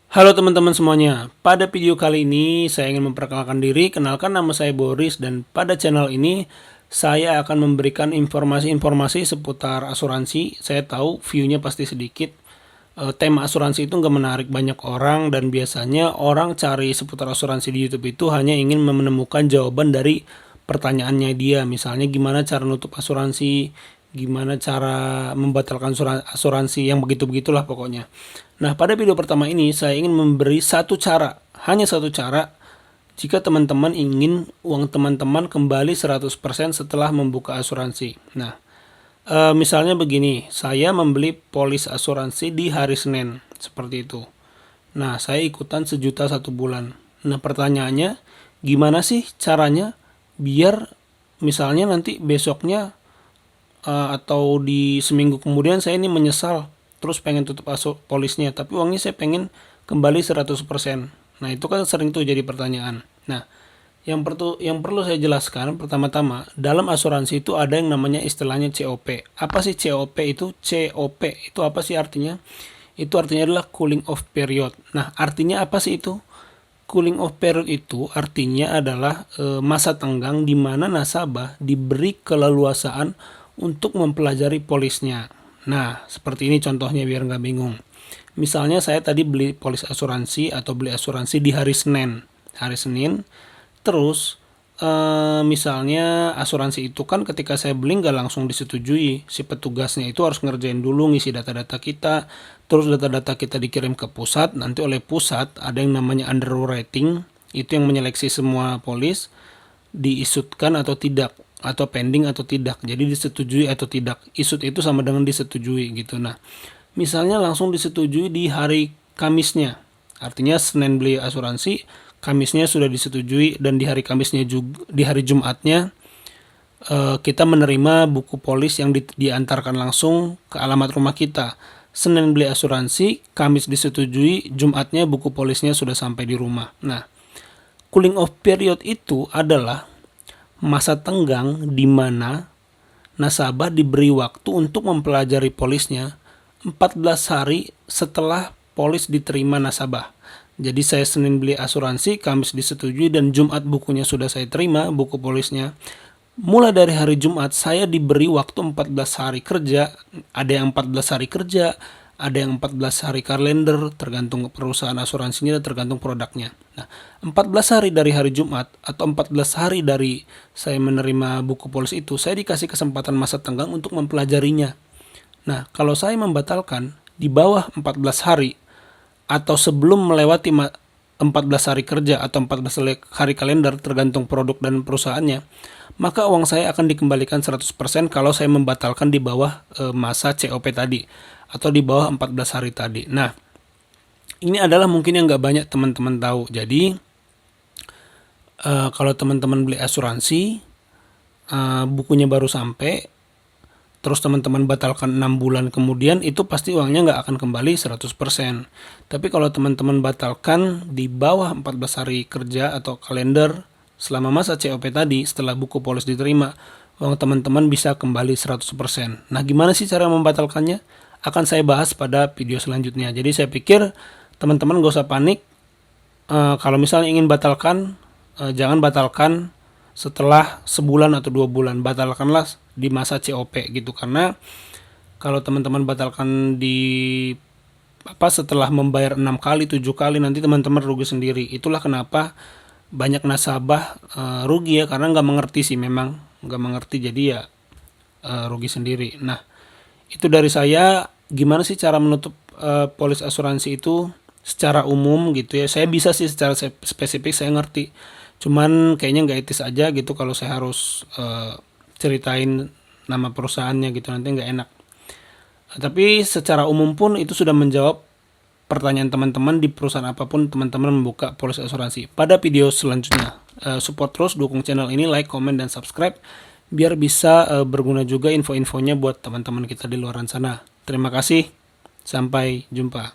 Halo teman-teman semuanya, pada video kali ini saya ingin memperkenalkan diri, kenalkan nama saya Boris dan pada channel ini saya akan memberikan informasi-informasi seputar asuransi. Saya tahu view-nya pasti sedikit, tema asuransi itu nggak menarik banyak orang dan biasanya orang cari seputar asuransi di YouTube itu hanya ingin menemukan jawaban dari pertanyaannya dia, misalnya gimana cara nutup asuransi, gimana cara membatalkan asuransi, yang begitu-begitulah pokoknya. Nah, pada video pertama ini saya ingin memberi satu cara, hanya satu cara jika teman-teman ingin uang teman-teman kembali 100% setelah membuka asuransi. Nah, misalnya begini, saya membeli polis asuransi di hari Senin, seperti itu. Nah, saya ikutan 1 juta 1 bulan. Nah, pertanyaannya, gimana sih caranya biar misalnya nanti besoknya atau di seminggu kemudian saya ini menyesal terus pengen tutup polisnya tapi uangnya saya pengen kembali 100%. Nah, itu kan sering tuh jadi pertanyaan. Nah, yang perlu saya jelaskan pertama-tama, dalam asuransi itu ada yang namanya istilahnya COP. Apa sih COP itu? COP itu apa sih artinya? Itu artinya adalah cooling off period. Nah, artinya apa sih itu? Cooling off period itu artinya adalah masa tenggang di mana nasabah diberi keleluasaan untuk mempelajari polisnya. Nah, seperti ini contohnya biar nggak bingung. Misalnya saya tadi beli polis asuransi atau beli asuransi di hari Senin. Hari Senin, terus misalnya asuransi itu kan ketika saya beli nggak langsung disetujui. Si petugasnya itu harus ngerjain dulu ngisi data-data kita. Terus data-data kita dikirim ke pusat. Nanti oleh pusat ada yang namanya underwriting. Itu yang menyeleksi semua polis diisutkan atau tidak, atau pending atau tidak. Jadi disetujui atau tidak. Isut itu sama dengan disetujui gitu. Nah, misalnya langsung disetujui di hari Kamisnya. Artinya Senin beli asuransi, Kamisnya sudah disetujui dan di hari Kamisnya juga, di hari Jumatnya kita menerima buku polis yang diantarkan langsung ke alamat rumah kita. Senin beli asuransi, Kamis disetujui, Jumatnya buku polisnya sudah sampai di rumah. Nah, cooling off period itu adalah masa tenggang di mana nasabah diberi waktu untuk mempelajari polisnya 14 hari setelah polis diterima nasabah. Jadi saya Senin beli asuransi, Kamis disetujui dan Jumat bukunya sudah saya terima, buku polisnya. Mulai dari hari Jumat saya diberi waktu 14 hari kerja, ada yang 14 hari kerja, ada yang 14 hari kalender, tergantung perusahaan asuransinya dan tergantung produknya. Nah, 14 hari dari hari Jumat atau 14 hari dari saya menerima buku polis itu, saya dikasih kesempatan masa tenggang untuk mempelajarinya. Nah, kalau saya membatalkan di bawah 14 hari atau sebelum melewati 14 hari kerja atau 14 hari kalender tergantung produk dan perusahaannya, maka uang saya akan dikembalikan 100% kalau saya membatalkan di bawah masa COP tadi atau di bawah 14 hari tadi. Nah, ini adalah mungkin yang nggak banyak teman-teman tahu. Jadi, kalau teman-teman beli asuransi, bukunya baru sampai, terus teman-teman batalkan 6 bulan kemudian, itu pasti uangnya nggak akan kembali 100%. Tapi kalau teman-teman batalkan di bawah 14 hari kerja atau kalender selama masa COP tadi, setelah buku polis diterima, uang teman-teman bisa kembali 100%. Nah, gimana sih cara membatalkannya? Akan saya bahas pada video selanjutnya. Jadi saya pikir teman-teman gak usah panik. Kalau misalnya ingin batalkan, jangan batalkan setelah sebulan atau 2 bulan, batalkanlah di masa COP gitu. Karena kalau teman-teman batalkan setelah membayar 6 kali 7 kali, nanti teman-teman rugi sendiri. Itulah kenapa banyak nasabah rugi ya, karena nggak mengerti sih, memang nggak mengerti, jadi ya rugi sendiri. Nah, itu dari saya. Gimana sih cara menutup polis asuransi itu secara umum gitu ya. Saya bisa sih secara spesifik saya ngerti, cuman kayaknya nggak etis aja gitu kalau saya harus ceritain nama perusahaannya gitu, nanti nggak enak. Tapi secara umum pun itu sudah menjawab pertanyaan teman-teman di perusahaan apapun teman-teman membuka polis asuransi. Pada video selanjutnya, support terus, dukung channel ini, like, komen, dan subscribe biar bisa berguna juga info-infonya buat teman-teman kita di luar sana. Terima kasih, sampai jumpa.